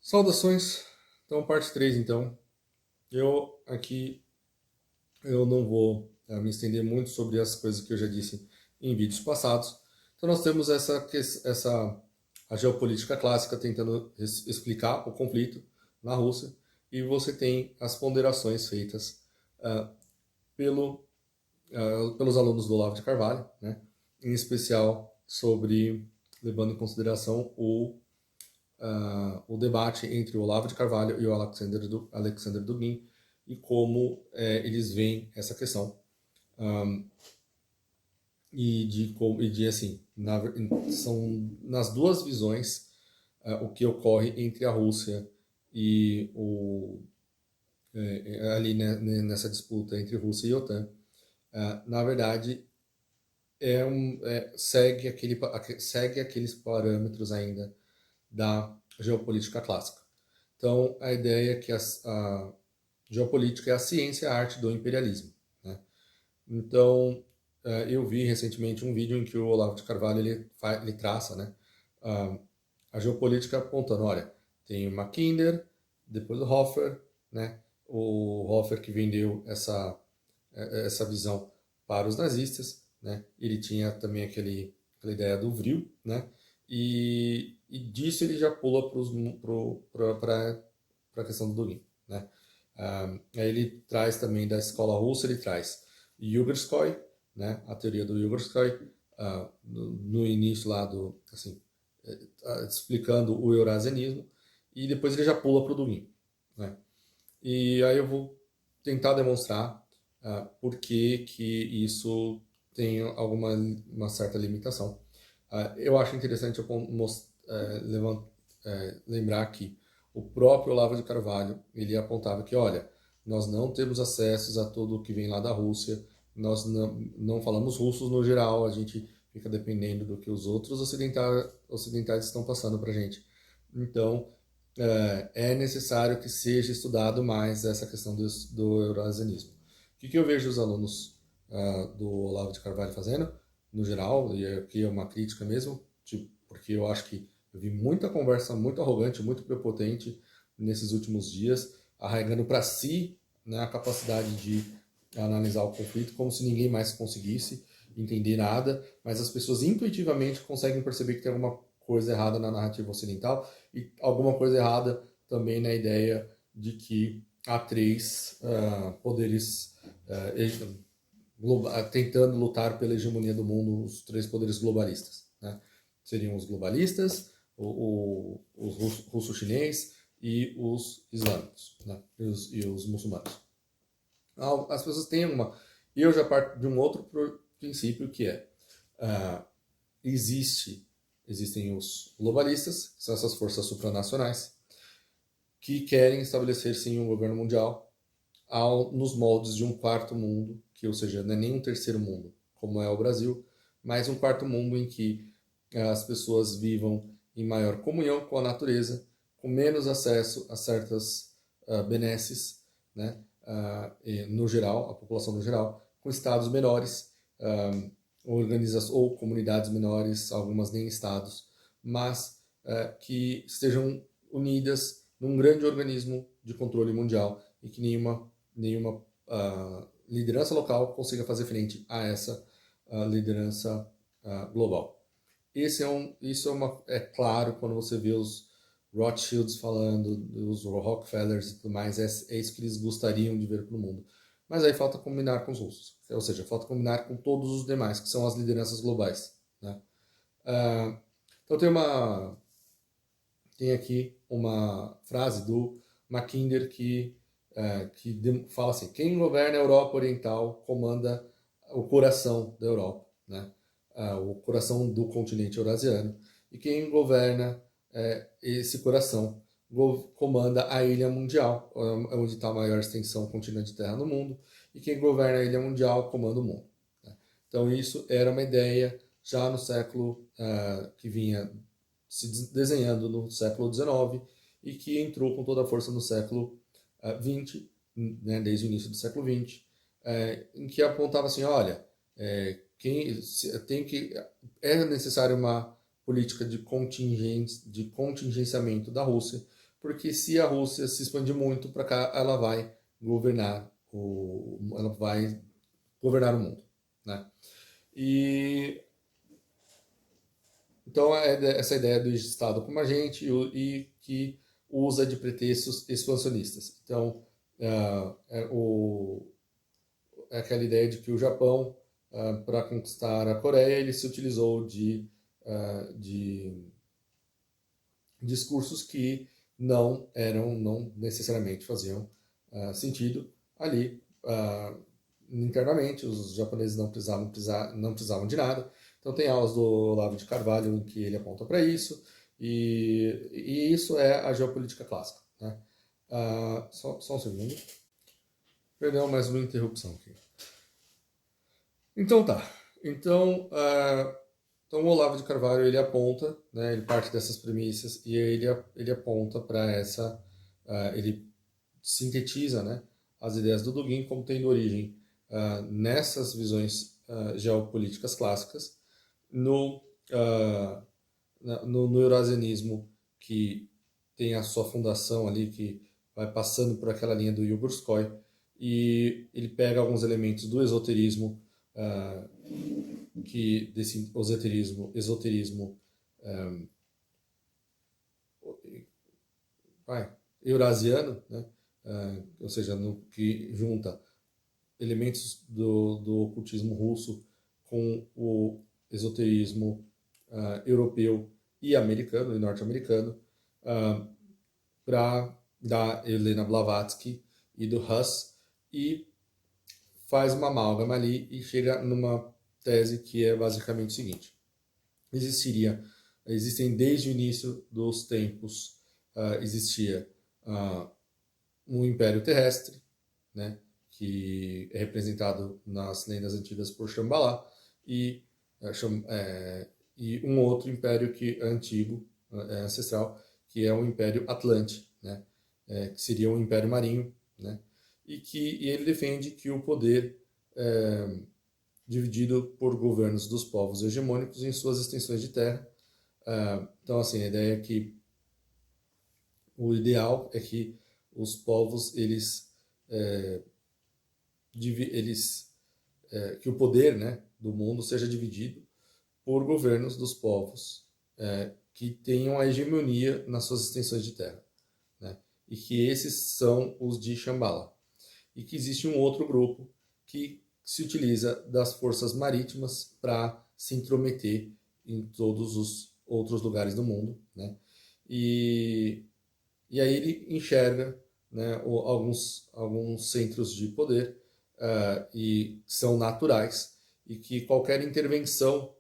Saudações. Então, parte 3, então. Eu não vou me estender muito sobre as coisas que eu já disse em vídeos passados. Então nós temos a geopolítica clássica tentando explicar o conflito na Rússia, e você tem as ponderações feitas ah, pelos alunos do Olavo de Carvalho, né? Em especial levando em consideração o debate entre o Olavo de Carvalho e o Alexander Dugin, e como eles veem essa questão. Assim, são nas duas visões o que ocorre entre a Rússia e ali, né, nessa disputa entre Rússia e OTAN. Na verdade, segue aqueles parâmetros ainda da geopolítica clássica. Então, a ideia é que a geopolítica é a ciência e a arte do imperialismo, né? Então, eu vi recentemente um vídeo em que o Olavo de Carvalho ele traça, né, a geopolítica apontando, olha, tem o Mackinder, depois o Hoffer, né, o Hoffer que vendeu essa visão para os nazistas, né, ele tinha também aquela ideia do vril, né, e disso ele já pula para a questão do Dugin, né. Aí ele traz também da escola russa, ele traz Yugerskoy, né, a teoria do Yugerskoy, no início lá assim, explicando o eurasianismo, e depois ele já pula para o Dugin, né. E aí eu vou tentar demonstrar por que isso tem uma certa limitação. Eu acho interessante lembrar que o próprio Olavo de Carvalho ele apontava que, olha, nós não temos acessos a tudo que vem lá da Rússia, nós não falamos russos no geral, a gente fica dependendo do que os outros ocidentais estão passando para a gente. Então, é necessário que seja estudado mais essa questão do eurasianismo. O que eu vejo os alunos do Olavo de Carvalho fazendo, no geral, e aqui é uma crítica mesmo, tipo, porque eu acho que eu vi muita conversa muito arrogante, muito prepotente nesses últimos dias, arraigando para si, né, a capacidade de analisar o conflito como se ninguém mais conseguisse entender nada, mas as pessoas intuitivamente conseguem perceber que tem alguma coisa errada na narrativa ocidental e alguma coisa errada também na ideia de que há três poderes tentando lutar pela hegemonia do mundo, os três poderes globalistas, né? Seriam os globalistas, os russo-chinês e os islâmicos, né? E os muçulmanos. As pessoas têm E eu já parto de um outro princípio que é existem os globalistas, que são essas forças supranacionais, que querem estabelecer sim um governo mundial nos moldes de um quarto mundo, que, ou seja, não é nem um terceiro mundo, como é o Brasil, mas um quarto mundo em que as pessoas vivam em maior comunhão com a natureza, com menos acesso a certas benesses, né, no geral, a população no geral, com estados menores, ou comunidades menores, algumas nem estados, mas que estejam unidas num grande organismo de controle mundial e que nenhuma liderança local consiga fazer frente a essa liderança global. É claro quando você vê os Rothschilds falando, os Rockefellers e tudo mais, é isso que eles gostariam de ver para o mundo. Mas aí falta combinar com os russos, ou seja, falta combinar com todos os demais, que são as lideranças globais, né? Então tem aqui uma frase do Mackinder que fala assim: quem governa a Europa Oriental comanda o coração da Europa, né? O coração do continente eurasiano, e quem governa esse coração comanda a ilha mundial, onde está a maior extensão continente de terra no mundo, e quem governa a ilha mundial comanda o mundo, né? Então isso era uma ideia já no século que vinha se desenhando no século XIX e que entrou com toda a força no século XX, né, desde o início do século XX, em que apontava assim, olha, é necessário uma política de contingenciamento da Rússia, porque se a Rússia se expandir muito para cá, ela vai governar o mundo, né? E então essa ideia do Estado como agente e que usa de pretextos expansionistas. Então é aquela ideia de que o Japão, para conquistar a Coreia, ele se utilizou de discursos que não necessariamente faziam sentido ali internamente. Os japoneses não precisavam de nada. Então tem aulas do Olavo de Carvalho em que ele aponta para isso, e isso é a geopolítica clássica, né? Só um segundo. Perdão, mais uma interrupção aqui. Então tá. Então o Olavo de Carvalho ele aponta, né, ele parte dessas premissas e ele aponta para ele sintetiza, né, as ideias do Dugin como tendo origem nessas visões geopolíticas clássicas, no eurasianismo, que tem a sua fundação ali, que vai passando por aquela linha do Yugurskoy, e ele pega alguns elementos do esoterismo, desse esoterismo eurasiano, né? Ou seja, que junta elementos do ocultismo russo com o esoterismo europeu e americano, e norte-americano, da Helena Blavatsky e do Hus, e faz uma amálgama ali e chega numa tese que é basicamente o seguinte: existem desde o início dos tempos, existia um império terrestre, né, que é representado nas lendas antigas por Shambhala, e um outro império que é antigo, ancestral, que é o Império Atlante, né, que seria um império marinho, né, e ele defende que o poder dividido por governos dos povos hegemônicos em suas extensões de terra. Então, assim, a ideia é que o ideal é que os povos que o poder, né, do mundo seja dividido por governos dos povos que tenham a hegemonia nas suas extensões de terra, né, e que esses são os de Shambhala, e que existe um outro grupo que se utiliza das forças marítimas para se intrometer em todos os outros lugares do mundo, né? E aí ele enxerga, né, alguns centros de poder e são naturais, e que qualquer intervenção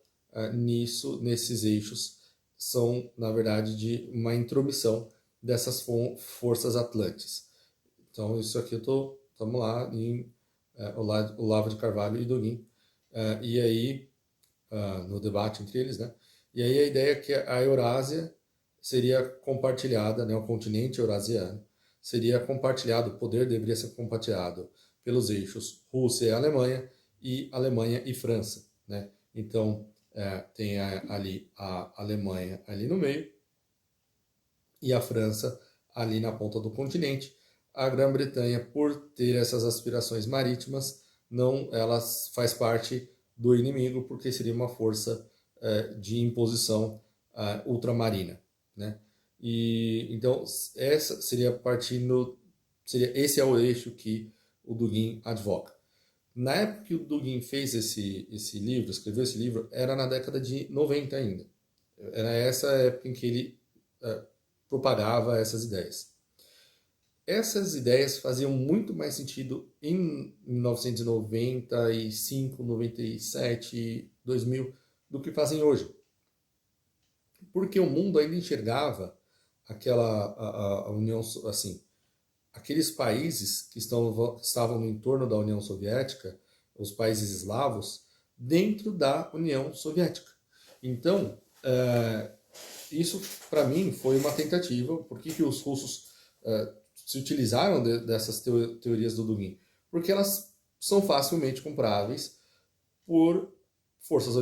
nesses eixos são, na verdade, de uma intromissão dessas forças atlantes. Então isso aqui estamos lá em Olavo de Carvalho e Dugin, e aí no debate entre eles, né? E aí a ideia é que a Eurásia seria compartilhada, né, o continente eurasiano seria compartilhado, o poder deveria ser compartilhado pelos eixos Rússia e Alemanha e França, né? Então tem ali a Alemanha ali no meio e a França ali na ponta do continente. A Grã-Bretanha, por ter essas aspirações marítimas, ela faz parte do inimigo, porque seria uma força de imposição ultramarina, né? E então esse é o eixo que o Dugin advoga. Na época que o Dugin fez escreveu esse livro, era na década de 90 ainda. Era essa época em que ele propagava essas ideias. Essas ideias faziam muito mais sentido em 1995, 97, 2000 do que fazem hoje. Porque o mundo ainda enxergava a União, assim, aqueles países que estavam no entorno da União Soviética, os países eslavos, dentro da União Soviética. Então, isso para mim foi uma tentativa. Por que os russos se utilizaram dessas teorias do Dugin? Porque elas são facilmente comparáveis por forças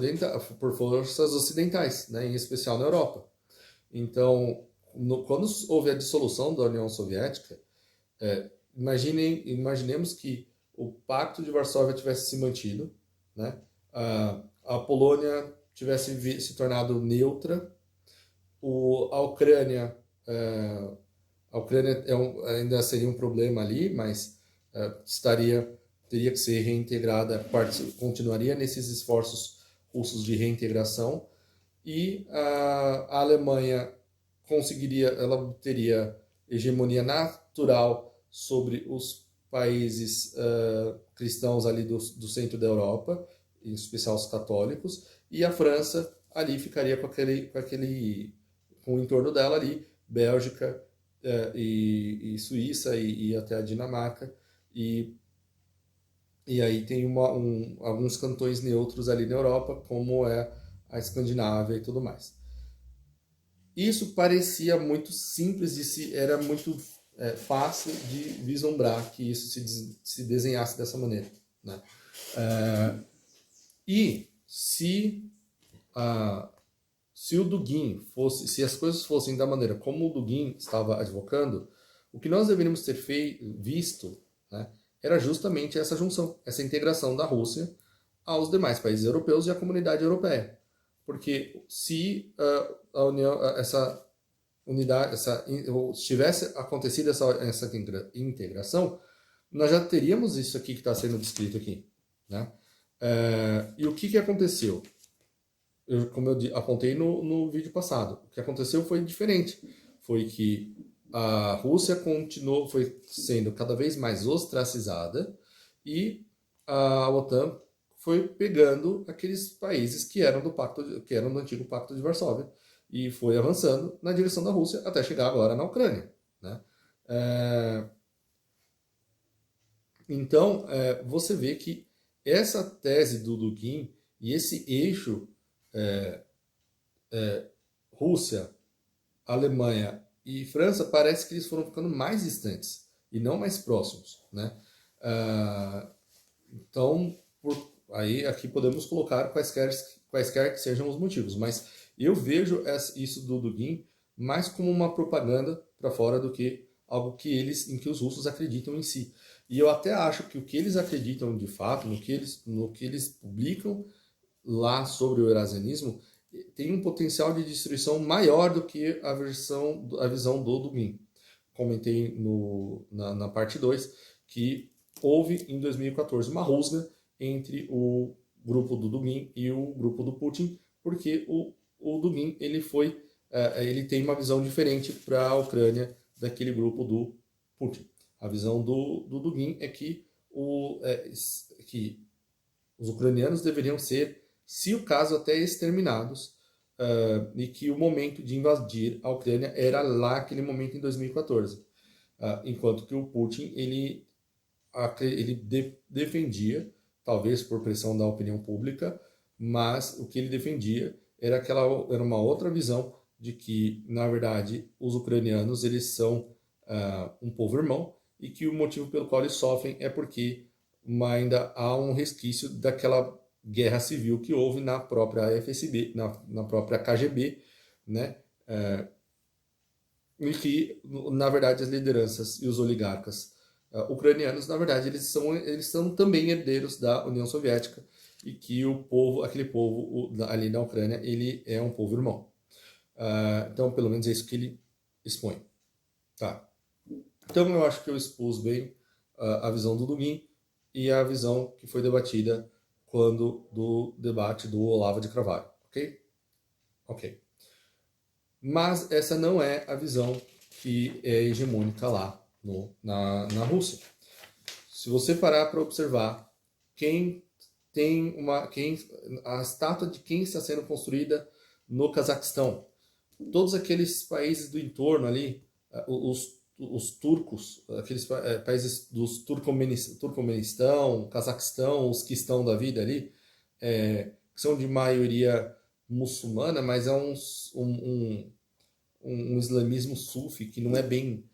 ocidentais, né, em especial na Europa. Então, quando houve a dissolução da União Soviética, imaginemos que o Pacto de Varsóvia tivesse se mantido, né? A Polônia tivesse se tornado neutra, a Ucrânia, a Ucrânia ainda seria um problema ali, mas teria que ser reintegrada, continuaria nesses esforços russos de reintegração, e a Alemanha ela teria hegemonia natural sobre os países cristãos ali do centro da Europa, em especial os católicos, e a França ali ficaria com o entorno dela ali, Bélgica e Suíça e até a Dinamarca, e aí tem alguns cantões neutros ali na Europa, como é a Escandinávia e tudo mais. Isso parecia muito simples era muito fácil de vislumbrar que isso se desenhasse dessa maneira, né? E se o Dugin se as coisas fossem da maneira como o Dugin estava advocando, o que nós deveríamos ter visto, né, era justamente essa junção, essa integração da Rússia aos demais países europeus e à comunidade europeia. Porque se a União, essa unidade, tivesse acontecido essa integração, nós já teríamos isso aqui que está sendo descrito aqui, né? E o que aconteceu? Como eu apontei no vídeo passado, o que aconteceu foi diferente. Foi que a Rússia foi sendo cada vez mais ostracizada e a OTAN foi pegando aqueles países que eram do antigo Pacto de Varsóvia e foi avançando na direção da Rússia até chegar agora na Ucrânia, né? Então, você vê que essa tese do Dugin e esse eixo Rússia, Alemanha e França, parece que eles foram ficando mais distantes e não mais próximos, né? Então, aí aqui podemos colocar quaisquer que sejam os motivos, mas eu vejo isso do Dugin mais como uma propaganda para fora do que algo em que os russos acreditam em si. E eu até acho que o que eles acreditam de fato, no que eles publicam lá sobre o eurasianismo, tem um potencial de destruição maior do que a visão do Dugin. Comentei na parte 2 que houve em 2014 uma rusga entre o grupo do Dugin e o grupo do Putin, porque o Dugin ele tem uma visão diferente para a Ucrânia daquele grupo do Putin. A visão do Dugin é que os ucranianos deveriam ser, se o caso, até exterminados, e que o momento de invadir a Ucrânia era lá, aquele momento em 2014. Enquanto que o Putin, ele defendia, talvez por pressão da opinião pública, mas o que ele defendia era uma outra visão de que, na verdade, os ucranianos eles são um povo irmão e que o motivo pelo qual eles sofrem é porque ainda há um resquício daquela guerra civil que houve na própria FSB, na própria KGB, né? E que, na verdade, as lideranças e os oligarcas ucranianos, na verdade, eles são também herdeiros da União Soviética e que aquele povo ali na Ucrânia, ele é um povo irmão. Então, pelo menos é isso que ele expõe. Tá. Então, eu acho que eu expus bem a visão do Dugin e a visão que foi debatida do debate do Olavo de Carvalho, ok? Ok. Mas essa não é a visão que é hegemônica lá na Rússia. Se você parar para observar a estátua de quem está sendo construída no Cazaquistão, todos aqueles países do entorno ali, os turcos, aqueles países dos Turcomenistão, Cazaquistão, os Quistão da vida ali, que são de maioria muçulmana, mas é um islamismo sufi que não é bem,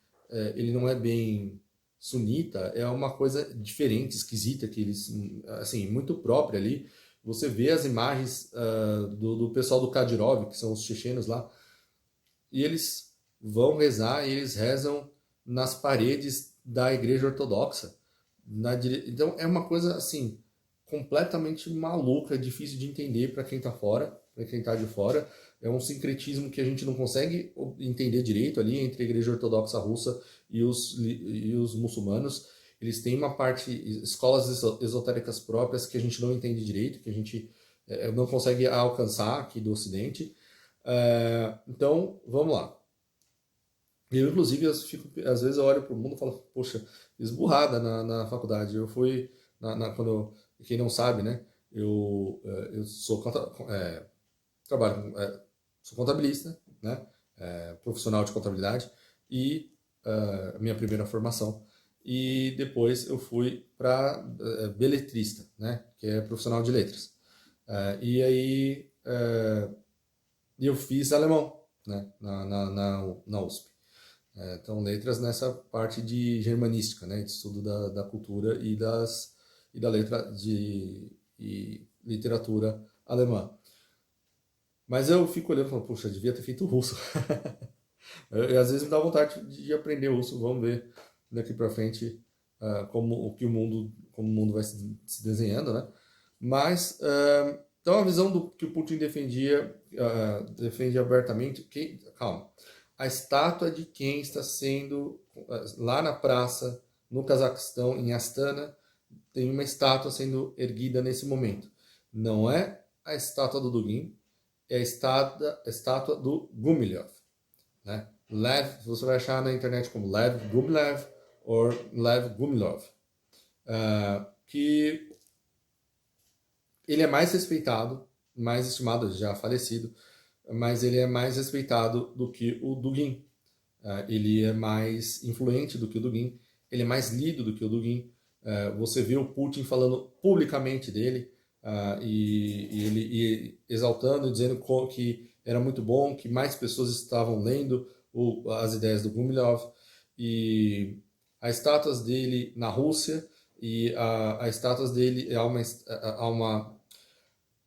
ele não é bem sunita, é uma coisa diferente, esquisita, que eles, assim, muito própria ali. Você vê as imagens do pessoal do Kadyrov, que são os chechenos lá, e eles vão rezar e eles rezam nas paredes da igreja ortodoxa. Então é uma coisa assim completamente maluca, difícil de entender para quem está fora, para quem está de fora. É um sincretismo que a gente não consegue entender direito ali entre a igreja ortodoxa russa e os muçulmanos. Eles têm uma parte, escolas esotéricas próprias que a gente não entende direito, que a gente não consegue alcançar aqui do Ocidente. Então, vamos lá. Eu, inclusive, às vezes eu olho para o mundo e falo, poxa, fiz burrada na faculdade. Eu fui, quem não sabe, né? Eu sou, trabalho, sou contabilista, né? Profissional de contabilidade e minha primeira formação. E depois eu fui para beletrista, né? Que é profissional de letras. E aí eu fiz alemão, né? Na USP. Então, letras nessa parte de germanística, né? De estudo da cultura e da letra e literatura alemã. Mas eu fico olhando e falo, poxa, devia ter feito russo. Às vezes me dá vontade de aprender russo. Vamos ver daqui para frente como o mundo vai se desenhando, né? Mas então a visão do que o Putin defende abertamente. Calma. A estátua de quem está sendo lá na praça no Cazaquistão, em Astana, tem uma estátua sendo erguida nesse momento. Não é a estátua do Dugin, é a estátua do Gumilyov. Né? Lev, você vai achar na internet como Lev Gumilev ou Lev Gumilov. Que ele é mais respeitado, mais estimado, já falecido, mas ele é mais respeitado do que o Dugin. Ele é mais influente do que o Dugin, ele é mais lido do que o Dugin. Você vê o Putin falando publicamente dele e ele exaltando, dizendo que era muito bom, que mais pessoas estavam lendo as ideias do Gumilyov. E as estátuas dele na Rússia e as estátuas dele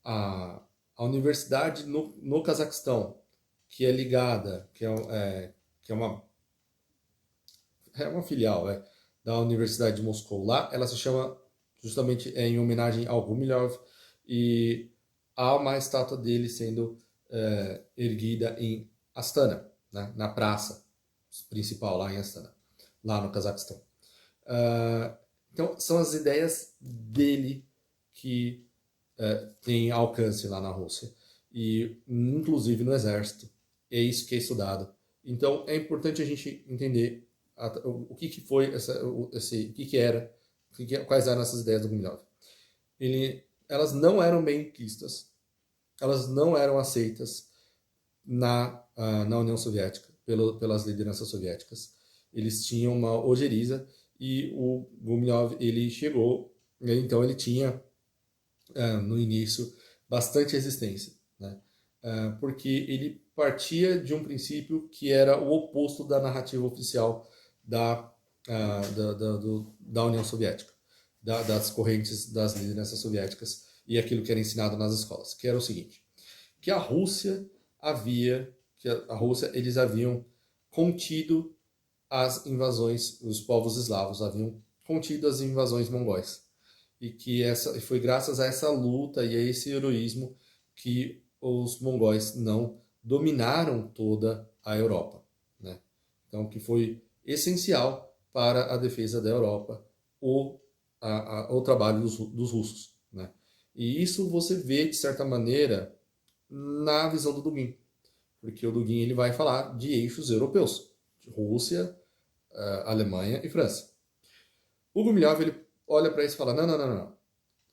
a, a universidade no Cazaquistão, que é ligada, que é uma filial da Universidade de Moscou. Lá ela se chama justamente em homenagem ao Gumilyov e há uma estátua dele sendo erguida em Astana, né, na praça principal lá em Astana, lá no Cazaquistão. Então são as ideias dele que tem alcance lá na Rússia e inclusive no exército. É isso que é estudado. Então é importante a gente entender o que foi o que era, quais eram essas ideias do Gumilyov. Elas não eram bem quistas, elas não eram aceitas na União Soviética, pelas lideranças soviéticas. Eles tinham uma ojeriza e o Gumilyov, ele chegou, então ele tinha, no início, bastante resistência, né? Porque ele partia de um princípio que era o oposto da narrativa oficial da União Soviética, das correntes das lideranças soviéticas e aquilo que era ensinado nas escolas, que era o seguinte, que a Rússia eles haviam contido as invasões, os povos eslavos haviam contido as invasões mongóis. E que foi graças a essa luta e a esse heroísmo que os mongóis não dominaram toda a Europa, né? Então, que foi essencial para a defesa da Europa o trabalho dos russos, né? E isso você vê, de certa maneira, na visão do Dugin, porque o Dugin ele vai falar de eixos europeus, de Rússia, Alemanha e França. O Gumilyov ele olha para isso e fala, não,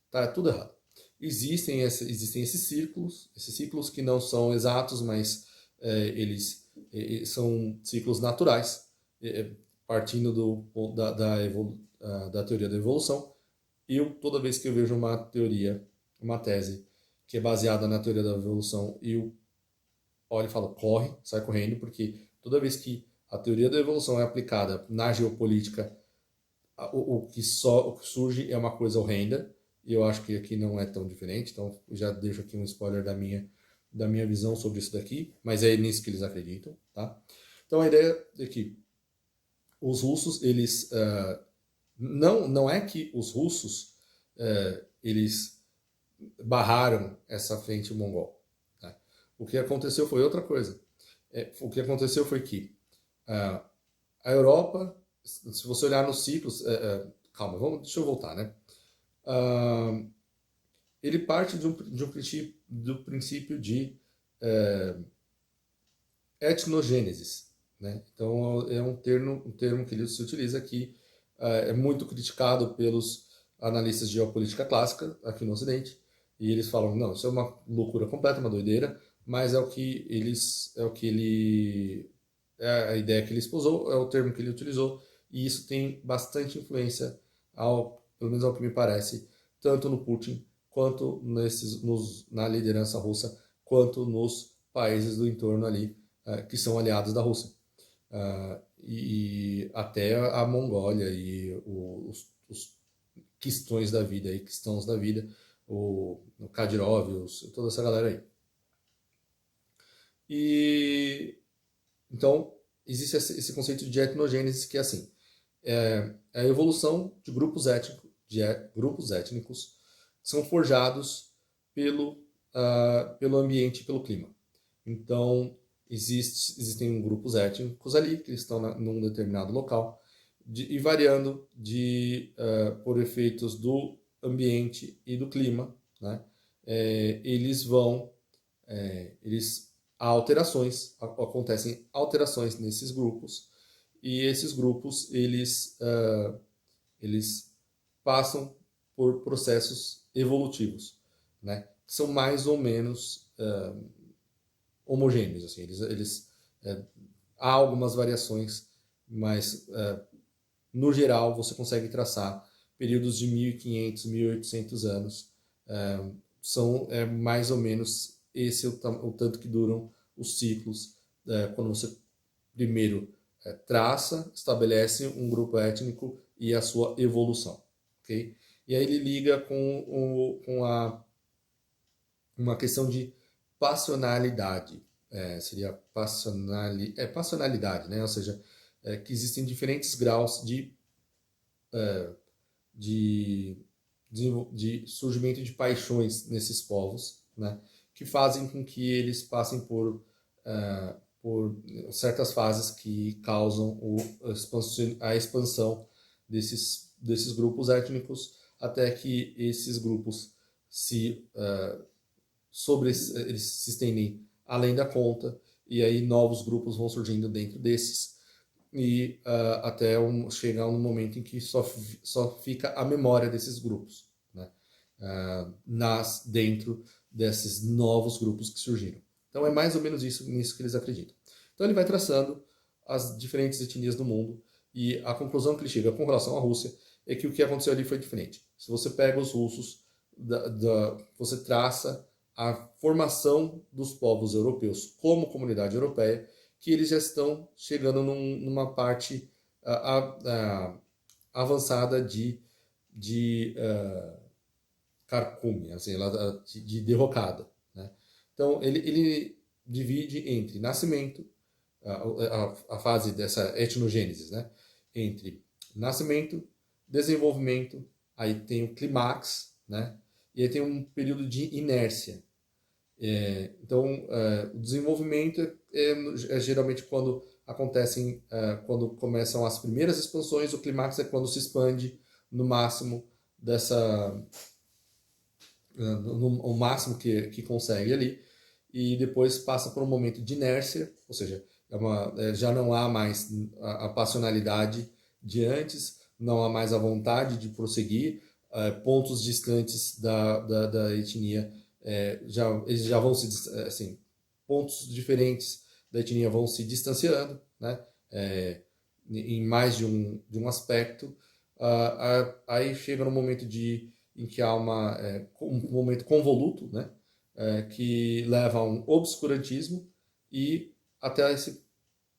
tá tudo errado. Existem esses ciclos que não são exatos, mas eles são ciclos naturais, partindo da teoria da evolução. E toda vez que eu vejo uma tese que é baseada na teoria da evolução, eu olho e falo, sai correndo, porque toda vez que a teoria da evolução é aplicada na geopolítica, o que surge é uma coisa horrenda, e eu acho que aqui não é tão diferente, então já deixo aqui um spoiler da minha visão sobre isso daqui, mas é nisso que eles acreditam, tá? Então a ideia é que os russos, eles não é que os russos eles barraram essa frente mongol. Né? O que aconteceu foi outra coisa. O que aconteceu foi que a Europa, se você olhar nos ciclos, calma, deixa eu voltar, né? Ele parte do princípio de etnogênesis, né? Então é um termo que ele se utiliza que é muito criticado pelos analistas de geopolítica clássica aqui no Ocidente, e eles falam, não, isso é uma loucura completa, uma doideira, mas é a ideia que ele esposou, é o termo que ele utilizou, e isso tem bastante influência, pelo menos ao que me parece, tanto no Putin, quanto na liderança russa, quanto nos países do entorno ali, que são aliados da Rússia. E até a Mongólia e os quistões da vida, cristãos da vida, o Kadyrov, toda essa galera aí. E então existe esse conceito de etnogênese que é assim, a evolução de grupos étnicos que são forjados pelo ambiente e pelo clima. Então existem grupos étnicos ali que estão num determinado local e variando por efeitos do ambiente e do clima, né? Acontecem alterações nesses grupos, e esses grupos eles passam por processos evolutivos, né? Que são mais ou menos homogêneos, assim, há algumas variações, mas no geral você consegue traçar períodos de 1500, 1800 anos, são mais ou menos esse o tanto que duram os ciclos, quando você primeiro traça, estabelece um grupo étnico e a sua evolução, ok? E aí ele liga com uma questão de passionalidade, seria passionalidade, né? Ou seja, que existem diferentes graus de surgimento de paixões nesses povos, né? Que fazem com que eles passem por certas fases que causam a expansão desses grupos étnicos, até que esses grupos eles se estendem além da conta, e aí novos grupos vão surgindo dentro desses, e até chegar um momento em que só fica a memória desses grupos, né? Dentro desses novos grupos que surgiram. Então é mais ou menos nisso que eles acreditam. Então ele vai traçando as diferentes etnias do mundo, e a conclusão que ele chega com relação à Rússia é que o que aconteceu ali foi diferente. Se você pega os russos, você traça a formação dos povos europeus como comunidade europeia, que eles já estão chegando numa parte avançada de carcome, assim, de derrocada, né? Então ele divide entre nascimento, a fase dessa etnogênese, né? Entre nascimento, desenvolvimento, aí tem o clímax, né? E aí tem um período de inércia. Então, o desenvolvimento é geralmente quando quando começam as primeiras expansões. O clímax é quando se expande no máximo o máximo que consegue ali, e depois passa por um momento de inércia, ou seja, já não há mais a passionalidade de antes, não há mais a vontade de prosseguir, pontos distantes da etnia, eles já vão assim, pontos diferentes da etnia vão se distanciando, né? Em mais de um aspecto, aí chega no momento em que há um momento convoluto, né? Que leva a um obscurantismo, e até esse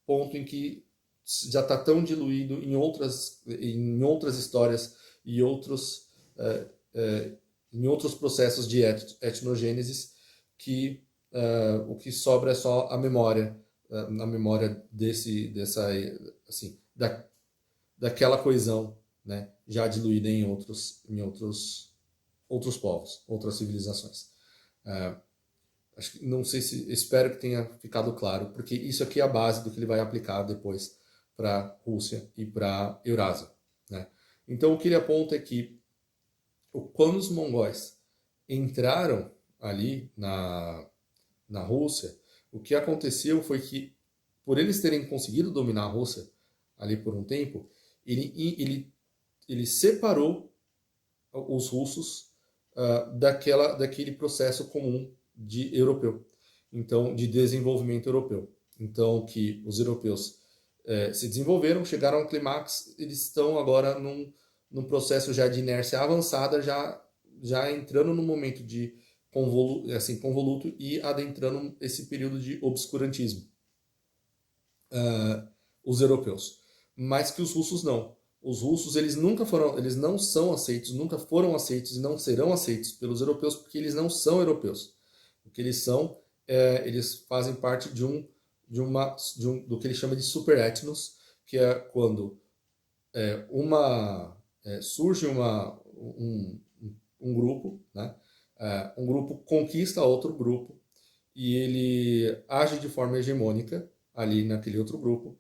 ponto em que já está tão diluído em outras histórias e em outros processos de etnogênesis, que o que sobra é só a memória na memória assim, daquela coesão, né, já diluída em outros povos, outras civilizações. Acho que, não sei se, espero que tenha ficado claro, porque isso aqui é a base do que ele vai aplicar depois para a Rússia e para a Eurásia, né? Então, o que ele aponta é que quando os mongóis entraram ali na Rússia, o que aconteceu foi que, por eles terem conseguido dominar a Rússia ali por um tempo, ele separou os russos daquele processo comum de europeu, então de desenvolvimento europeu. Então que os europeus se desenvolveram, chegaram ao clímax, eles estão agora num processo já de inércia avançada, já entrando no momento de convoluto e adentrando esse período de obscurantismo, os europeus. Mas que os russos não. Os russos, eles não são aceitos, nunca foram aceitos e não serão aceitos pelos europeus, porque eles não são europeus. O que eles são, eles fazem parte do que ele chama de superetnos, que é quando surge um grupo, né? Um grupo conquista outro grupo e ele age de forma hegemônica ali naquele outro grupo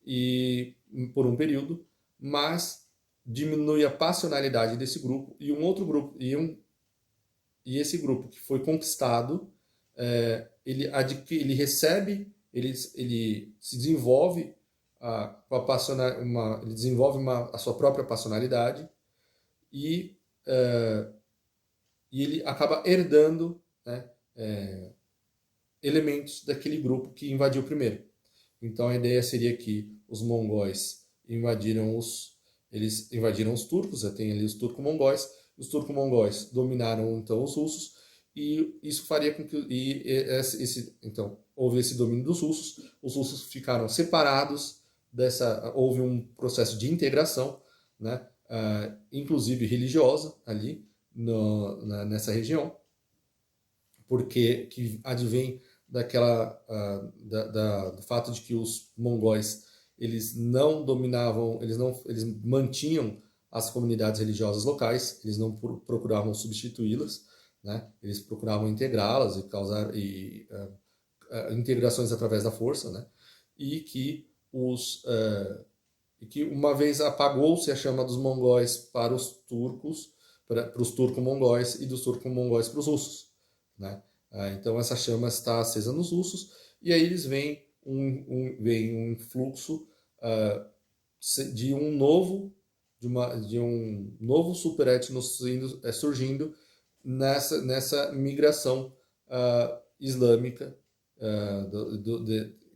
e por um período, mas diminui a passionalidade desse grupo e um outro grupo e esse grupo que foi conquistado, ele recebe, ele se desenvolve ele desenvolve a sua própria passionalidade e ele acaba herdando, né, elementos daquele grupo que invadiu primeiro. Então a ideia seria que os mongóis eles invadiram os turcos, tem ali os turco-mongóis, os turco-mongóis dominaram então os russos e isso faria com que então houve esse domínio dos russos, os russos ficaram separados houve um processo de integração, né, inclusive religiosa ali nessa região, porque que advém do fato de que os mongóis eles não dominavam, eles mantinham as comunidades religiosas locais, eles não procuravam substituí-las, né? Eles procuravam integrá-las e causar integrações através da força, né? E que uma vez apagou-se a chama dos mongóis para os turcos, para os turco-mongóis e dos turco-mongóis para os russos, né? Então essa chama está acesa nos russos e aí eles veem um fluxo de um novo superétno surgindo nessa migração islâmica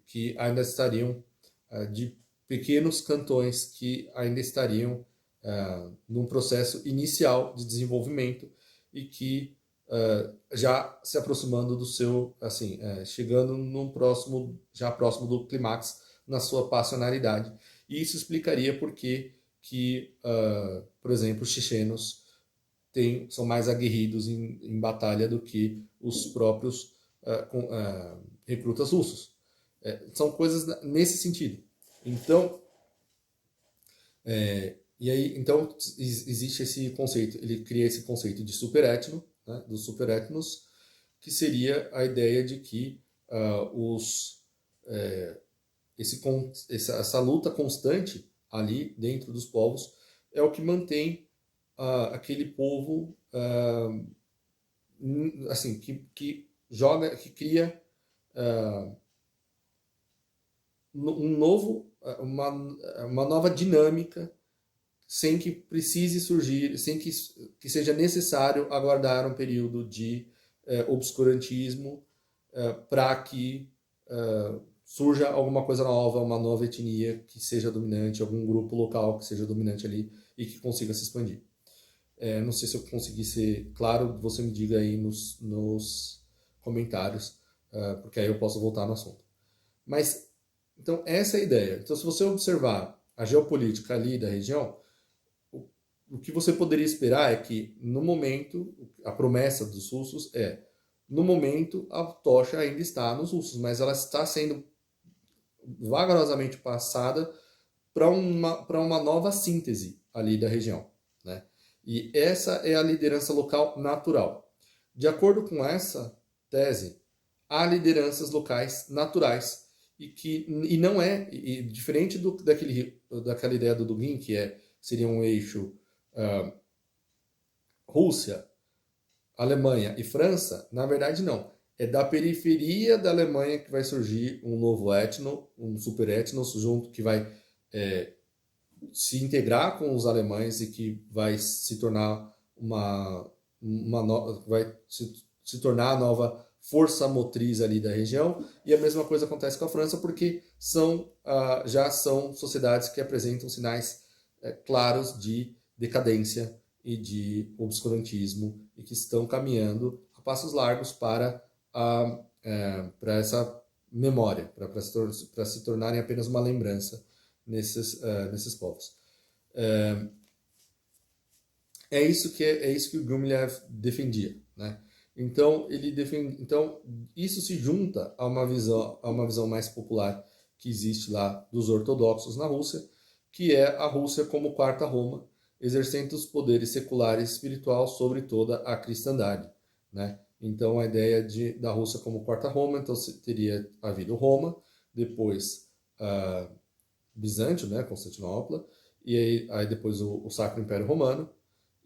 que ainda estariam de pequenos cantões que ainda estariam num processo inicial de desenvolvimento e que já se aproximando do seu, assim, chegando já próximo do clímax na sua passionalidade. E isso explicaria por que por exemplo, os chechenos são mais aguerridos em batalha do que os próprios recrutas russos. São coisas nesse sentido. Então, então existe esse conceito, ele cria esse conceito de superétno, né, dos superétnos, que seria a ideia de que essa luta constante ali dentro dos povos é o que mantém aquele povo assim que cria uma nova dinâmica sem que precise surgir, sem que seja necessário aguardar um período de obscurantismo para que surja alguma coisa nova, uma nova etnia que seja dominante, algum grupo local que seja dominante ali e que consiga se expandir. Não sei se eu consegui ser claro, você me diga aí nos comentários, porque aí eu posso voltar no assunto. Mas, então, essa é a ideia. Então, se você observar a geopolítica ali da região, o que você poderia esperar é que, no momento, a promessa dos russos no momento, a tocha ainda está nos russos, mas ela está sendo vagarosamente passada para uma nova síntese ali da região, né? E essa é a liderança local natural. De acordo com essa tese, há lideranças locais naturais e não é e diferente daquela ideia do Dugin, que seria um eixo Rússia, Alemanha e França. Na verdade, não. É da periferia da Alemanha que vai surgir um novo etno, um super etnos junto que vai se integrar com os alemães e que vai se tornar vai se tornar a nova força motriz ali da região. E a mesma coisa acontece com a França, porque já são sociedades que apresentam sinais claros de decadência e de obscurantismo e que estão caminhando a passos largos para essa memória, para se tornarem apenas uma lembrança nesses povos. É isso que o Gumilev defendia, né? Então isso se junta a uma visão mais popular que existe lá dos ortodoxos na Rússia, que é a Rússia como quarta Roma, exercendo os poderes seculares e espiritual sobre toda a cristandade, né? Então a ideia da Rússia como quarta Roma, então teria havido Roma, depois Bizâncio, né, Constantinopla, e aí depois o Sacro Império Romano,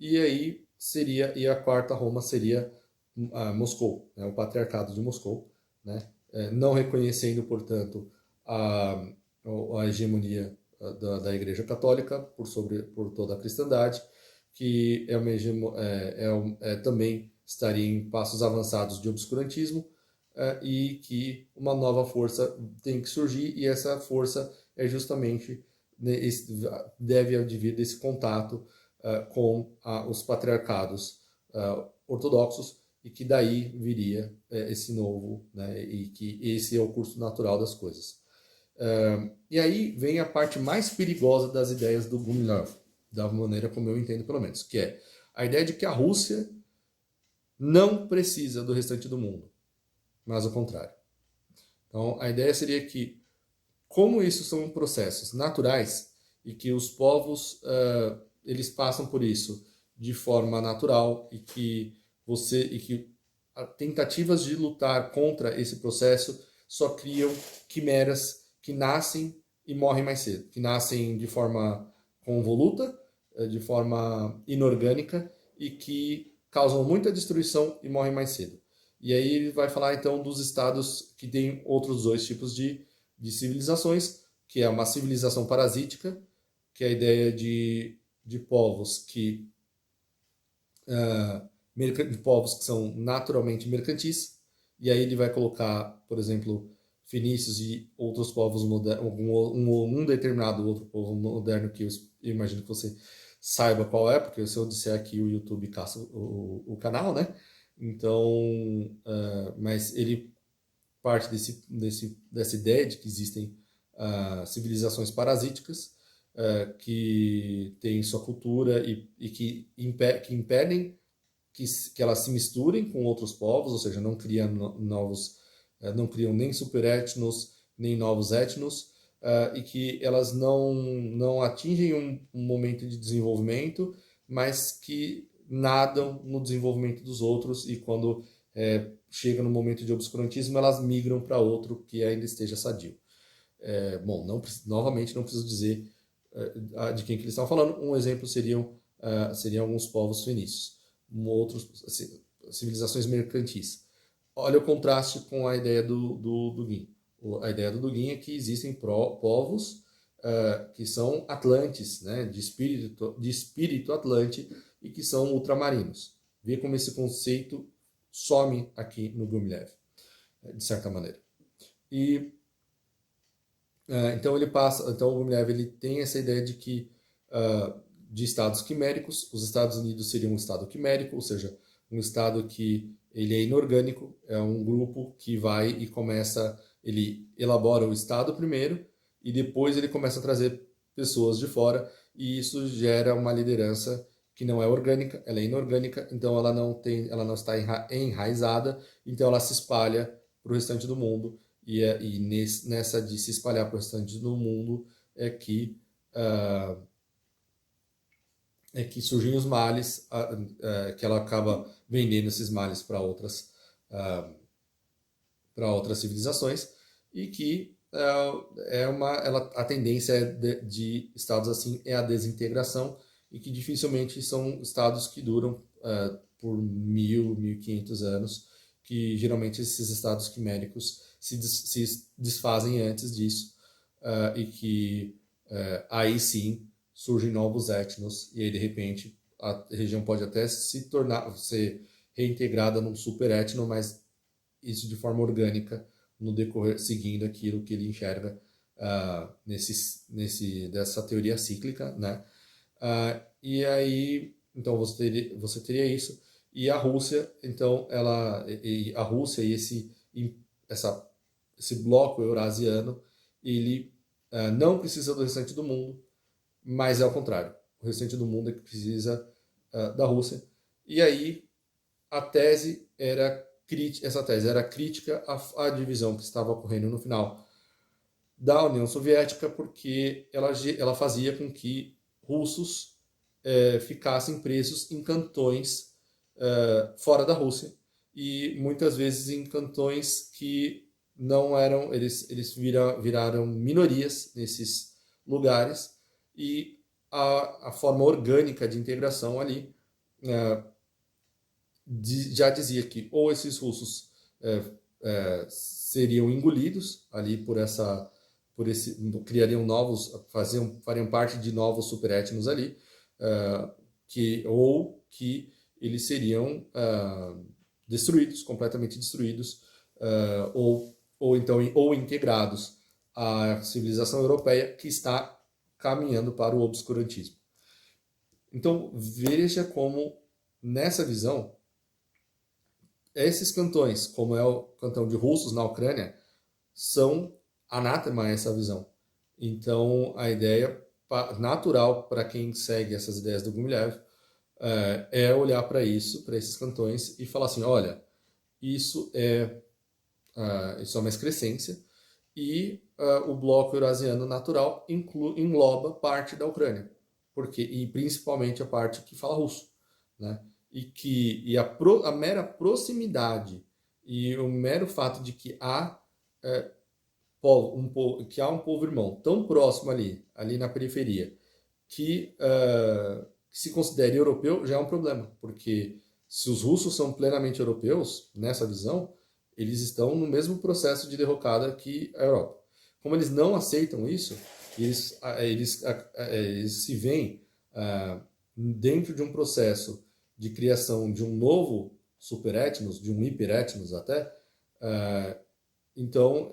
e aí a quarta Roma seria Moscou, né, o Patriarcado de Moscou, né, não reconhecendo, portanto, a hegemonia da Igreja Católica por toda a cristandade, que também estaria em passos avançados de obscurantismo, e que uma nova força tem que surgir, e essa força justamente deve advir desse contato com os patriarcados ortodoxos, e que daí viria esse novo, né, e que esse é o curso natural das coisas. E aí vem a parte mais perigosa das ideias do Gumilev, da maneira como eu entendo pelo menos, que é a ideia de que a Rússia não precisa do restante do mundo, mas o contrário. Então a ideia seria que, como isso são processos naturais e que os povos eles passam por isso de forma natural, e que tentativas de lutar contra esse processo só criam quimeras que nascem e morrem mais cedo, que nascem de forma convoluta, de forma inorgânica, e que causam muita destruição e morrem mais cedo. E aí ele vai falar então dos estados que têm outros dois tipos de civilizações, que é uma civilização parasítica, que é a ideia de povos que são naturalmente mercantis, e aí ele vai colocar, por exemplo, fenícios e outros povos modernos, um determinado outro povo moderno que eu imagino que você saiba qual é, porque se eu disser aqui o YouTube caça o canal, né? Então, mas ele parte dessa ideia de que existem civilizações parasíticas que têm sua cultura e que impedem que elas se misturem com outros povos, ou seja, não criam não criam nem superetnos, nem novos etnos, e que elas não atingem um momento de desenvolvimento, mas que nadam no desenvolvimento dos outros, e quando chega no momento de obscurantismo, elas migram para outro que ainda esteja sadio. Bom, novamente não preciso dizer de quem que eles estão falando. Um exemplo seriam alguns povos fenícios, outros civilizações mercantis. Olha o contraste com a ideia do Dugin. A ideia do Dugin é que existem povos que são atlantes, né, de espírito atlante, e que são ultramarinos. Vê como esse conceito some aqui no Gumilev, de certa maneira. E então o Gumilev ele tem essa ideia de que de estados quiméricos, os Estados Unidos seriam um estado quimérico, ou seja, um estado que ele é inorgânico, é um grupo que vai e ele elabora o estado primeiro, e depois ele começa a trazer pessoas de fora, e isso gera uma liderança que não é orgânica, ela é inorgânica, então ela não está enraizada, então ela se espalha para o restante do mundo, nessa de se espalhar para o restante do mundo é que, uh, surgem os males, que ela acaba vendendo esses males para outras civilizações, e que a tendência de estados assim é a desintegração, e que dificilmente são estados que duram por 1.000, 1.500 anos, que geralmente esses estados quiméricos se desfazem antes disso, e que aí sim surgem novos etnos, e aí de repente a região pode até ser reintegrada num super etno, mas isso de forma orgânica no decorrer, seguindo aquilo que ele enxerga dessa teoria cíclica, né? E aí, então você teria isso, e a Rússia, então a Rússia e esse bloco eurasiano, ele não precisa do restante do mundo, mas é ao contrário, o restante do mundo é que precisa da Rússia. E aí essa tese era crítica à divisão que estava ocorrendo no final da União Soviética, porque ela fazia com que russos ficassem presos em cantões fora da Rússia, e muitas vezes em cantões que não eram, eles viraram minorias nesses lugares, e a forma orgânica de integração ali já dizia que ou esses russos seriam engolidos ali criariam fariam parte de novos superétnos ali, ou que eles seriam completamente destruídos, ou integrados à civilização europeia, que está caminhando para o obscurantismo. Então veja como nessa visão esses cantões, como é o cantão de russos na Ucrânia, são anátema a essa visão. Então, a ideia natural para quem segue essas ideias do Gumilev é olhar para isso, para esses cantões, e falar assim, olha, isso é uma excrescência, e o bloco eurasiano natural engloba parte da Ucrânia, e principalmente a parte que fala russo, né? E a mera proximidade e o mero fato de que há um povo irmão tão próximo ali na periferia, que se considere europeu, já é um problema, porque se os russos são plenamente europeus, nessa visão, eles estão no mesmo processo de derrocada que a Europa. Como eles não aceitam isso, eles se veem dentro de um processo de criação de um novo superétnos, de um hiperétnos até. Então,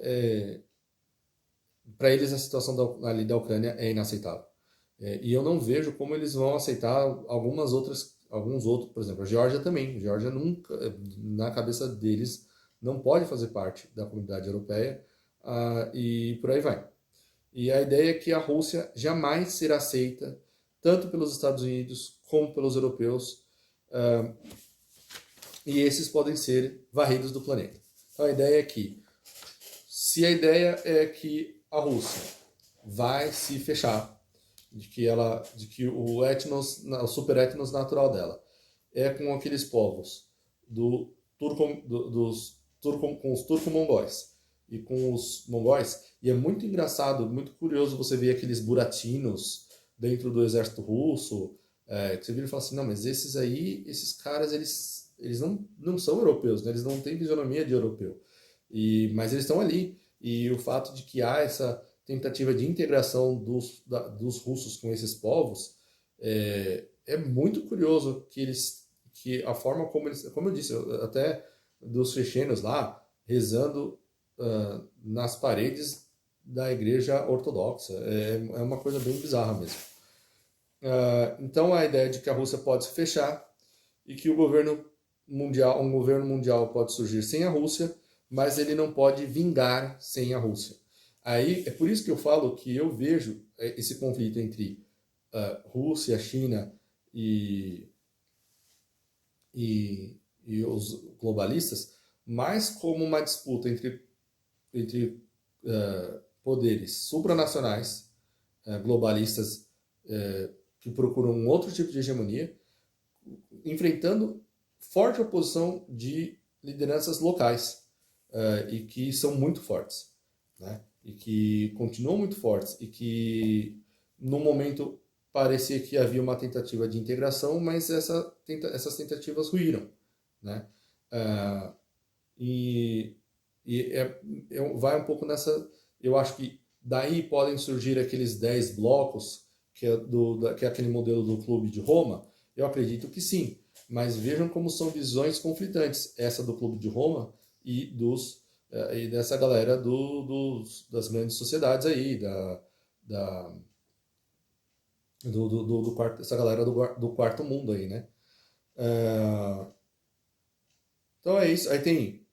para eles a situação ali da Ucrânia é inaceitável. E eu não vejo como eles vão aceitar alguns outros, por exemplo, a Geórgia também. A Geórgia nunca, na cabeça deles, não pode fazer parte da comunidade europeia, e por aí vai. E a ideia é que a Rússia jamais será aceita, tanto pelos Estados Unidos como pelos europeus, e esses podem ser varridos do planeta. Então a ideia é que, se a ideia é que a Rússia vai se fechar, de que o superétnos natural dela é com aqueles povos com os turco-mongóis e com os mongóis, e é muito engraçado, muito curioso você ver aqueles buratinos dentro do exército russo, que você vira e fala assim, não, mas esses caras, eles não são europeus, né? Eles não têm fisionomia de europeu, mas eles estão ali, e o fato de que há essa tentativa de integração dos russos com esses povos é muito curioso, que a forma como eles, como eu disse, até dos chechenos lá, rezando nas paredes da igreja ortodoxa. É uma coisa bem bizarra mesmo. Então a ideia de que a Rússia pode se fechar e que um governo mundial pode surgir sem a Rússia, mas ele não pode vingar sem a Rússia. Aí é por isso que eu falo que eu vejo esse conflito entre Rússia, China e os globalistas mais como uma disputa entre poderes supranacionais, globalistas, que procuram um outro tipo de hegemonia, enfrentando forte oposição de lideranças locais, e que são muito fortes, né? E que continuam muito fortes, e que no momento parecia que havia uma tentativa de integração, mas essas tentativas ruíram, né? Uh, e vai um pouco nessa. Eu acho que daí podem surgir aqueles 10 blocos, que é aquele modelo do Clube de Roma. Eu acredito que sim, mas vejam como são visões conflitantes, essa do Clube de Roma e e dessa galera das grandes sociedades aí, do quarto, essa galera do quarto mundo aí, né? Então é isso. Aí tem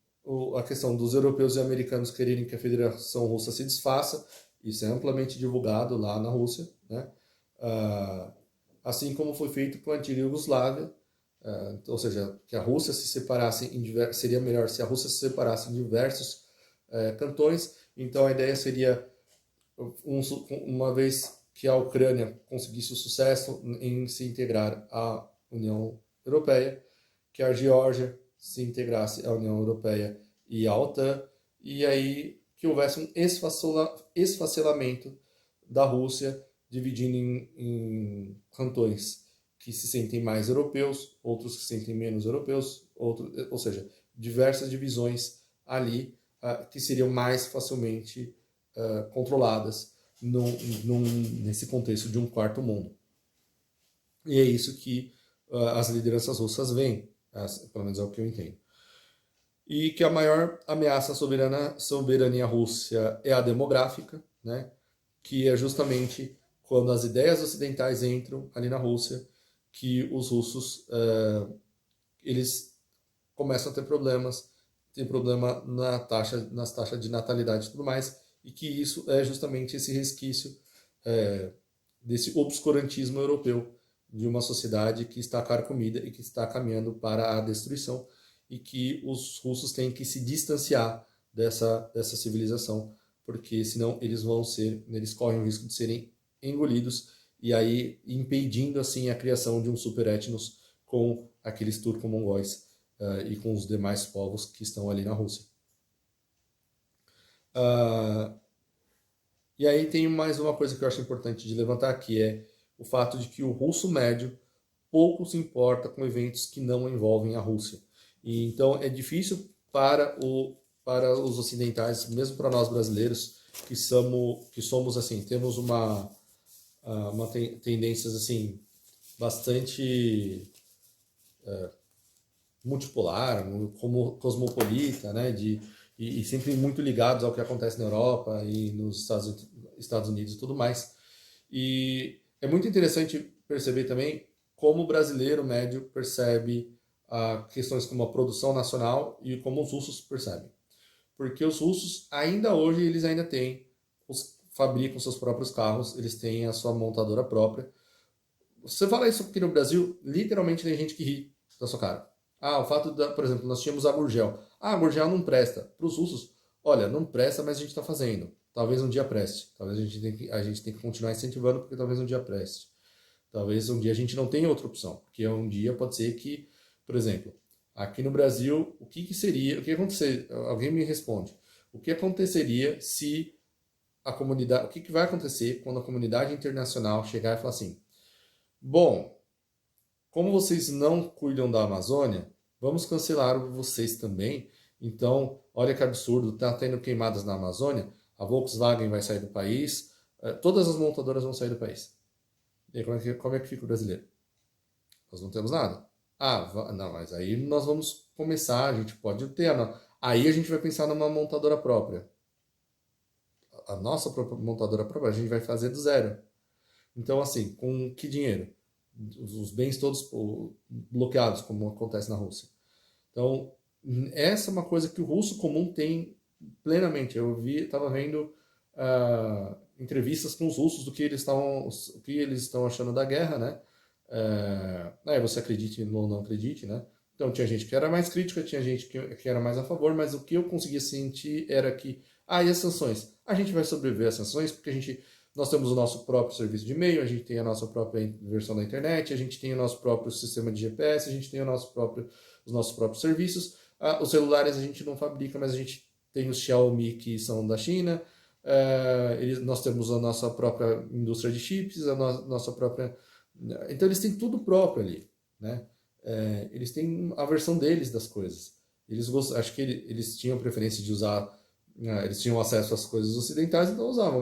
a questão dos europeus e americanos quererem que a Federação Russa se desfaça. Isso é amplamente divulgado lá na Rússia, né? Assim como foi feito com a antiga Iugoslávia, ou seja, que a Rússia se separasse seria melhor se a Rússia se separasse em diversos cantões. Então a ideia seria, uma vez que a Ucrânia conseguisse o sucesso em se integrar à União Europeia, que a Geórgia se integrasse à União Europeia e à OTAN, e aí que houvesse um esfacelamento da Rússia, dividindo em cantões que se sentem mais europeus, outros que se sentem menos europeus, ou seja, diversas divisões ali que seriam mais facilmente controladas nesse contexto de um quarto mundo. E é isso que as lideranças russas veem, pelo menos é o que eu entendo. E que a maior ameaça à soberania russa é a demográfica, né? Que é justamente quando as ideias ocidentais entram ali na Rússia, que os russos eles começam a ter problemas, tem problema nas taxas de natalidade e tudo mais, e que isso é justamente esse resquício desse obscurantismo europeu, de uma sociedade que está carcomida e que está caminhando para a destruição, e que os russos têm que se distanciar dessa civilização, porque senão eles correm o risco de serem engolidos, e aí impedindo assim a criação de um superétnos com aqueles turco-mongóis e com os demais povos que estão ali na Rússia. E aí tem mais uma coisa que eu acho importante de levantar, que é o fato de que o russo médio pouco se importa com eventos que não envolvem a Rússia. E então é difícil para os ocidentais, mesmo para nós brasileiros, que somos assim, temos uma tendências assim bastante multipolar, como cosmopolita, né, e sempre muito ligados ao que acontece na Europa e nos Estados Unidos e tudo mais. E é muito interessante perceber também como o brasileiro médio percebe questões como a produção nacional e como os russos percebem. Porque os russos, ainda hoje, eles ainda fabricam seus próprios carros, eles têm a sua montadora própria. Você fala isso aqui no Brasil, literalmente tem gente que ri da sua cara. O fato por exemplo, nós tínhamos a Gurgel. A Gurgel não presta. Para os russos, olha, não presta, mas a gente está fazendo. Talvez um dia preste. Talvez a gente tem que continuar incentivando, porque talvez um dia preste. Talvez um dia a gente não tenha outra opção. Porque um dia pode ser que, por exemplo, aqui no Brasil, o que seria, o que aconteceria? Alguém me responde. O que aconteceria se a comunidade, o que vai acontecer quando a comunidade internacional chegar e falar assim: bom, como vocês não cuidam da Amazônia, vamos cancelar vocês também. Então, olha que absurdo, está tendo queimadas na Amazônia, a Volkswagen vai sair do país, todas as montadoras vão sair do país. E aí, como é que fica o brasileiro? Nós não temos nada. Não, mas aí nós vamos começar, a gente pode ter. Aí a gente vai pensar numa montadora própria. A nossa própria montadora própria, a gente vai fazer do zero. Então, assim, com que dinheiro? Os bens todos bloqueados, como acontece na Rússia. Então, essa é uma coisa que o russo comum tem plenamente. Eu estava vendo entrevistas com os russos do que eles estão achando da guerra, né? Você acredite ou não acredite, né? Então tinha gente que era mais crítica, tinha gente que era mais a favor, mas o que eu conseguia sentir era que Ah, e as sanções? A gente vai sobreviver às sanções porque nós temos o nosso próprio serviço de e-mail, a gente tem a nossa própria versão da internet, a gente tem o nosso próprio sistema de GPS, a gente tem os nossos próprios serviços. Os celulares a gente não fabrica, mas a gente tem os Xiaomi que são da China. Nós temos a nossa própria indústria de chips, nossa própria. Então eles têm tudo próprio ali, né? Eles têm a versão deles das coisas. Acho que eles tinham preferência de usar, eles tinham acesso às coisas ocidentais, então usavam,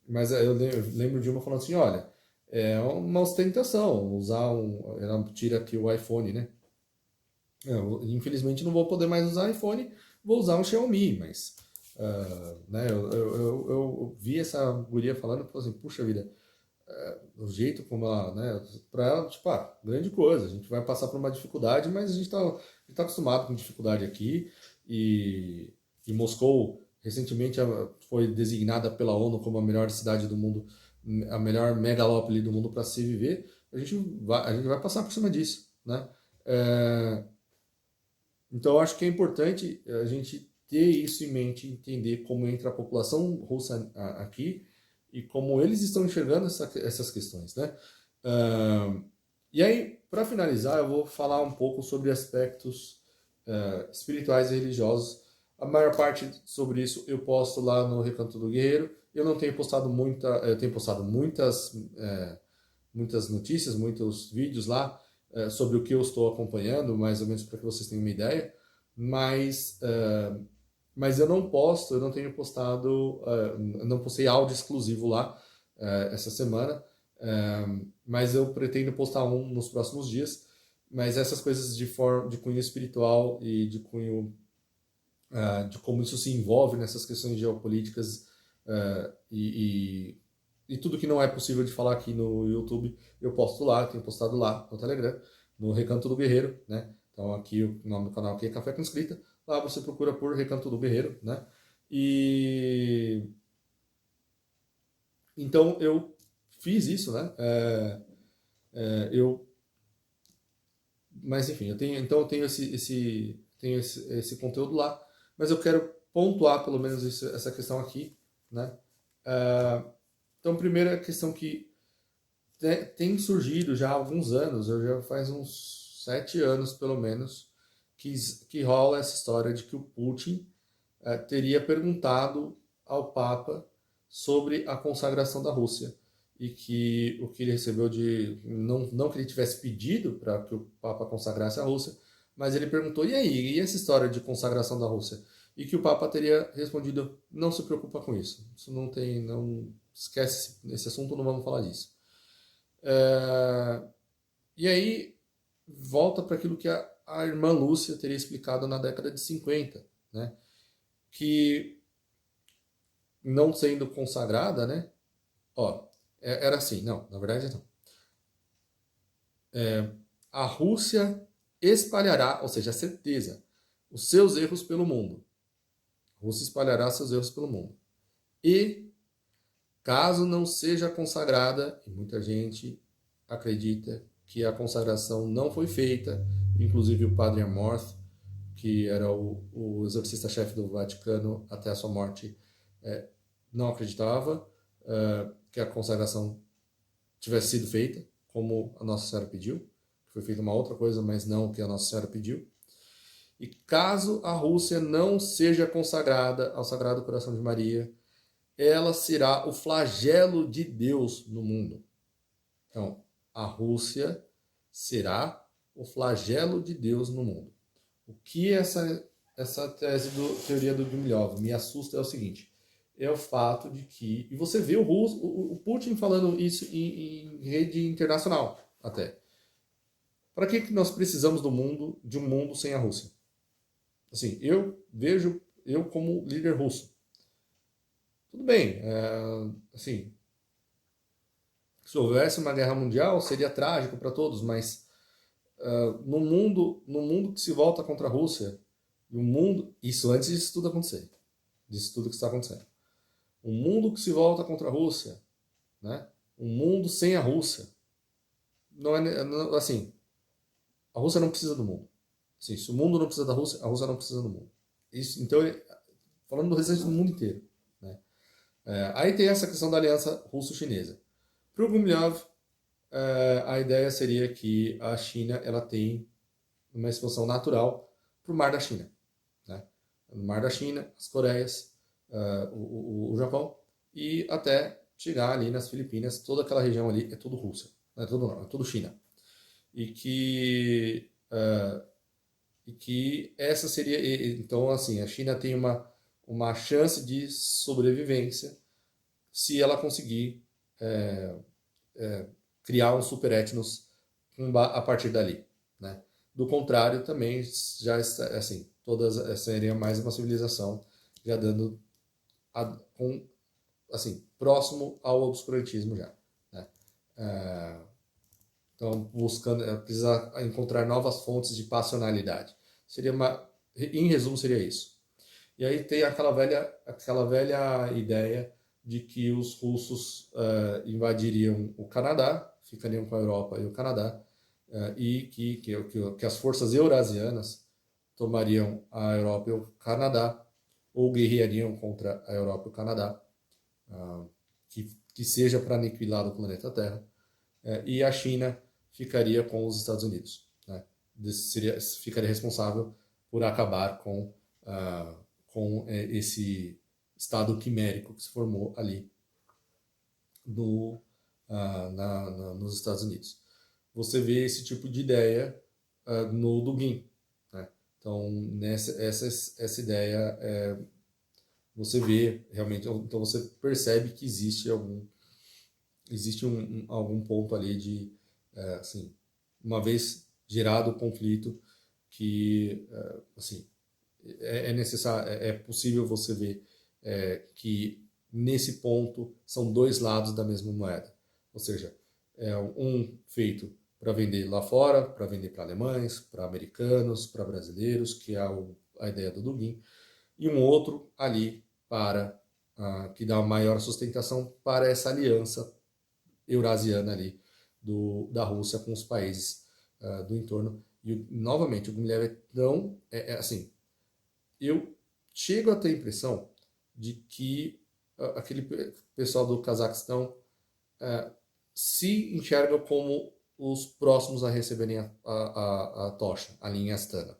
mas eu lembro de uma falando assim, olha, é uma ostentação usar ela tira aqui o iPhone, né? Infelizmente não vou poder mais usar iPhone, vou usar um Xiaomi, mas né, eu vi essa guria falando e falei assim, puxa vida, o jeito como ela, né, para ela, tipo, grande coisa, a gente vai passar por uma dificuldade, mas a gente tá acostumado com dificuldade aqui, e Moscou recentemente foi designada pela ONU como a melhor cidade do mundo, a melhor megalópole do mundo para se viver, a gente vai passar por cima disso, né? Então, eu acho que é importante a gente ter isso em mente, entender como entra a população russa aqui e como eles estão enxergando essas questões, né? E aí, para finalizar, eu vou falar um pouco sobre aspectos espirituais e religiosos. A maior parte sobre isso eu posto lá no Recanto do Guerreiro. Eu não tenho postado eu tenho postado muitas notícias, muitos vídeos lá sobre o que eu estou acompanhando, mais ou menos para que vocês tenham uma ideia, mas eu não tenho postado, não postei áudio exclusivo lá essa semana, mas eu pretendo postar um nos próximos dias, mas essas coisas de cunho espiritual e de cunho de como isso se envolve nessas questões geopolíticas e tudo que não é possível de falar aqui no YouTube, eu posto lá, tenho postado lá no Telegram, no Recanto do Guerreiro, né? Então aqui o nome do canal aqui é Café com Escrita, lá você procura por Recanto do Guerreiro, né? E então eu fiz isso, né? Eu, mas enfim, eu tenho esse conteúdo lá, mas eu quero pontuar pelo menos essa questão aqui, né? Então, primeira questão que tem surgido já há alguns anos, eu já faz uns 7 anos pelo menos, que rola essa história de que o Putin teria perguntado ao Papa sobre a consagração da Rússia e que o que ele recebeu não que ele tivesse pedido para que o Papa consagrasse a Rússia, mas ele perguntou, e aí, e essa história de consagração da Rússia? E que o Papa teria respondido, não se preocupa com isso não tem, não esquece esse assunto, não vamos falar disso. E aí volta para aquilo que a irmã Lúcia teria explicado na década de 50, né? Que não sendo consagrada, né? Era assim, não, na verdade não. A Rússia espalhará, ou seja, a certeza, os seus erros pelo mundo. A Rússia espalhará seus erros pelo mundo. E, caso não seja consagrada, e muita gente acredita que a consagração não foi feita, inclusive o padre Amorth, que era o exorcista-chefe do Vaticano até a sua morte, não acreditava que a consagração tivesse sido feita, como a Nossa Senhora pediu. Foi feita uma outra coisa, mas não o que a Nossa Senhora pediu. E caso a Rússia não seja consagrada ao Sagrado Coração de Maria, ela será o flagelo de Deus no mundo. Então, a Rússia será o flagelo de Deus no mundo. O que essa tese teoria do Gumilyov me assusta é o seguinte, é o fato de que, e você vê o Putin falando isso em rede internacional até. Para que nós precisamos de um mundo sem a Rússia? Assim, eu vejo eu como líder russo. Tudo bem, assim, se houvesse uma guerra mundial seria trágico para todos, mas no mundo que se volta contra a Rússia, isso antes disso tudo acontecer, disso tudo que está acontecendo, um mundo que se volta contra a Rússia, né? Um mundo sem a Rússia, assim, a Rússia não precisa do mundo. Assim, se o mundo não precisa da Rússia, a Rússia não precisa do mundo. Isso, então, falando do restante do mundo inteiro, né? Aí tem essa questão da aliança russo-chinesa. Para o Gumilyov, a ideia seria que a China ela tem uma expansão natural para o Mar da China, né? No Mar da China, as Coreias, o Japão e até chegar ali nas Filipinas, toda aquela região ali é tudo Rússia, não é tudo, não, é tudo China. E que essa seria, então assim, a China tem uma chance de sobrevivência se ela conseguir criar um superetnos a partir dali, né? Do contrário, também já está, assim, todas seria mais uma civilização já dando com, assim, próximo ao obscurantismo já, né? Então, buscando, precisa encontrar novas fontes de passionalidade. Seria em resumo, seria isso. E aí tem aquela velha ideia de que os russos invadiriam o Canadá, ficariam com a Europa e o Canadá, e que as forças eurasianas tomariam a Europa e o Canadá, ou guerreariam contra a Europa e o Canadá, que seja para aniquilar o planeta Terra, e a China ficaria com os Estados Unidos, né? Ficaria responsável por acabar com esse estado quimérico que se formou ali nos Estados Unidos. Você vê esse tipo de ideia no Dugin, né? Então, essa ideia você vê realmente, então você percebe que existe algum ponto ali de, assim, uma vez gerado o conflito, que, assim, é necessário, é possível você ver que nesse ponto são dois lados da mesma moeda. Ou seja, é um feito para vender lá fora, para vender para alemães, para americanos, para brasileiros, que é a ideia do Dugin, e um outro ali para que dá maior sustentação para essa aliança eurasiana ali da Rússia com os países do entorno. E novamente, o Guilherme assim, eu chego a ter a impressão de que aquele pessoal do Cazaquistão se enxerga como os próximos a receberem a tocha, a linha Astana.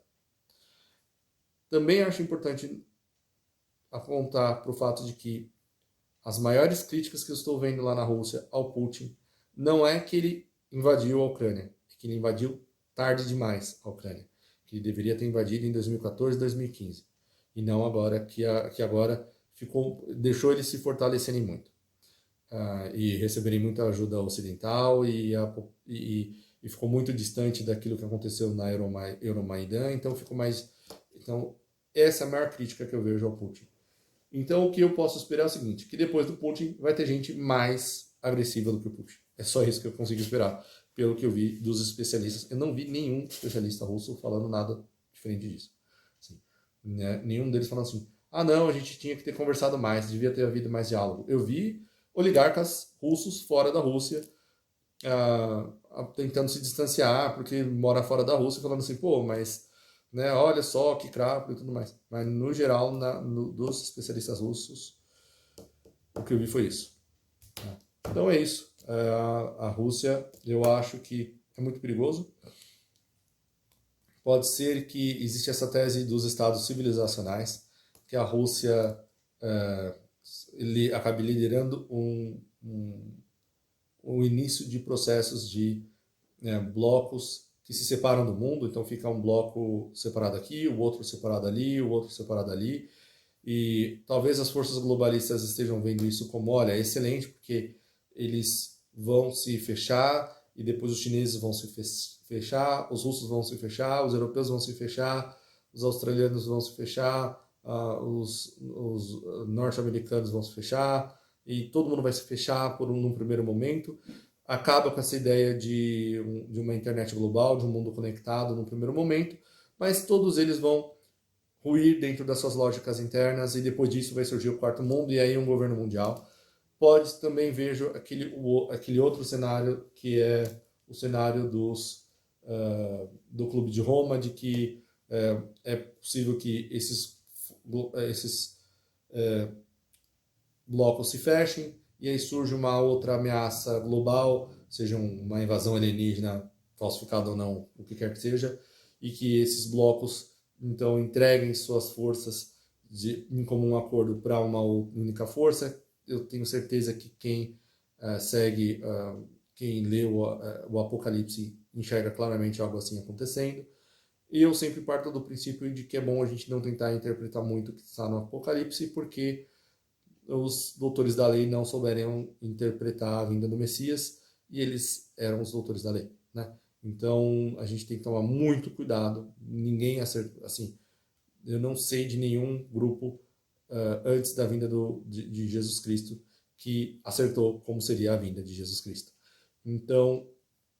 Também acho importante apontar para o fato de que as maiores críticas que eu estou vendo lá na Rússia ao Putin não é que ele invadiu a Ucrânia, é que ele invadiu tarde demais a Ucrânia, que ele deveria ter invadido em 2014, 2015, e não agora, que agora deixou eles se fortalecerem muito e receberem muita ajuda ocidental e ficou muito distante daquilo que aconteceu na Euromaidan, então ficou mais... Então, essa é a maior crítica que eu vejo ao Putin. Então, o que eu posso esperar é o seguinte, que depois do Putin vai ter gente mais agressiva do que o Putin. É só isso que eu consigo esperar, pelo que eu vi dos especialistas. Eu não vi nenhum especialista russo falando nada diferente disso. Assim, né? Nenhum deles falando assim, não, a gente tinha que ter conversado mais, devia ter havido mais diálogo. Eu vi oligarcas russos fora da Rússia tentando se distanciar, porque mora fora da Rússia, falando assim, pô, mas... Né, olha só que crápula e tudo mais. Mas, no geral, dos especialistas russos, o que eu vi foi isso. Então é isso. A Rússia, eu acho que é muito perigoso. Pode ser que existe essa tese dos estados civilizacionais, que a Rússia ele acabe liderando o início de processos de blocos que se separam do mundo, então fica um bloco separado aqui, o outro separado ali, o outro separado ali, e talvez as forças globalistas estejam vendo isso como, olha, é excelente, porque eles vão se fechar, e depois os chineses vão se fechar, os russos vão se fechar, os europeus vão se fechar, os australianos vão se fechar, os norte-americanos vão se fechar, e todo mundo vai se fechar num primeiro momento. Acaba com essa ideia de uma internet global, de um mundo conectado no primeiro momento, mas todos eles vão ruir dentro das suas lógicas internas e depois disso vai surgir o quarto mundo e aí um governo mundial. Pode também vejo aquele outro cenário que é o cenário do Clube de Roma, de que é possível que esses blocos se fechem, e aí surge uma outra ameaça global, seja uma invasão alienígena, falsificada ou não, o que quer que seja, e que esses blocos, então, entreguem suas forças em comum acordo para uma única força. Eu tenho certeza que quem segue, quem lê o Apocalipse, enxerga claramente algo assim acontecendo. E eu sempre parto do princípio de que é bom a gente não tentar interpretar muito o que está no Apocalipse, porque os doutores da lei não souberam interpretar a vinda do Messias, e eles eram os doutores da lei, né? Então a gente tem que tomar muito cuidado. Ninguém acertou, assim, eu não sei de nenhum grupo antes da vinda de Jesus Cristo que acertou como seria a vinda de Jesus Cristo. Então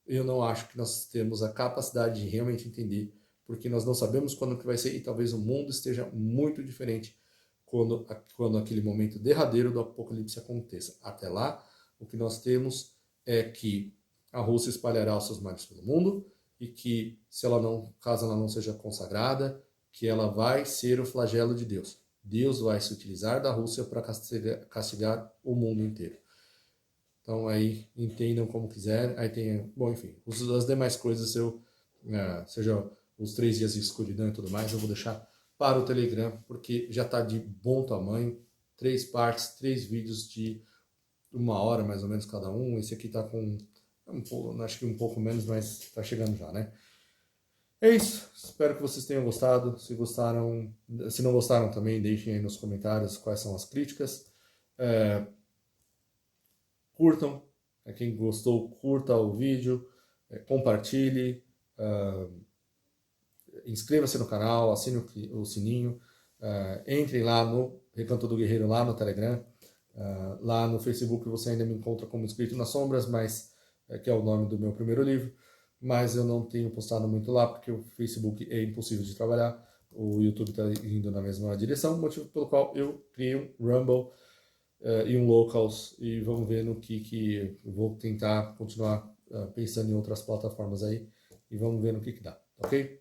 eu não acho que nós temos a capacidade de realmente entender, porque nós não sabemos quando que vai ser, e talvez o mundo esteja muito diferente quando aquele momento derradeiro do Apocalipse aconteça. Até lá, o que nós temos é que a Rússia espalhará os seus males pelo mundo, e que, caso ela não seja consagrada, que ela vai ser o flagelo de Deus. Deus vai se utilizar da Rússia para castigar o mundo inteiro. Então aí entendam como quiser. Aí tem, bom, enfim, as demais coisas seja os 3 dias de escuridão e tudo mais, eu vou deixar para o Telegram, porque já está de bom tamanho. 3 partes, 3 vídeos de 1 hora mais ou menos cada um. Esse aqui está com acho que um pouco menos, mas está chegando já, né? É isso. Espero que vocês tenham gostado. Se gostaram, se não gostaram também, deixem aí nos comentários quais são as críticas. Curtam, quem gostou, curta o vídeo, compartilhe, inscreva-se no canal, assine o sininho, entrem lá no Recanto do Guerreiro, lá no Telegram, lá no Facebook você ainda me encontra como Espírito nas Sombras, mas que é o nome do meu primeiro livro, mas eu não tenho postado muito lá, porque o Facebook é impossível de trabalhar, o YouTube está indo na mesma direção, motivo pelo qual eu criei um Rumble, e um Locals, e vamos ver no que eu vou tentar continuar pensando em outras plataformas aí, e vamos ver no que dá, ok?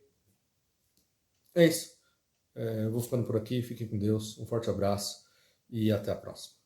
É isso. Eu vou ficando por aqui, fiquem com Deus, um forte abraço e até a próxima.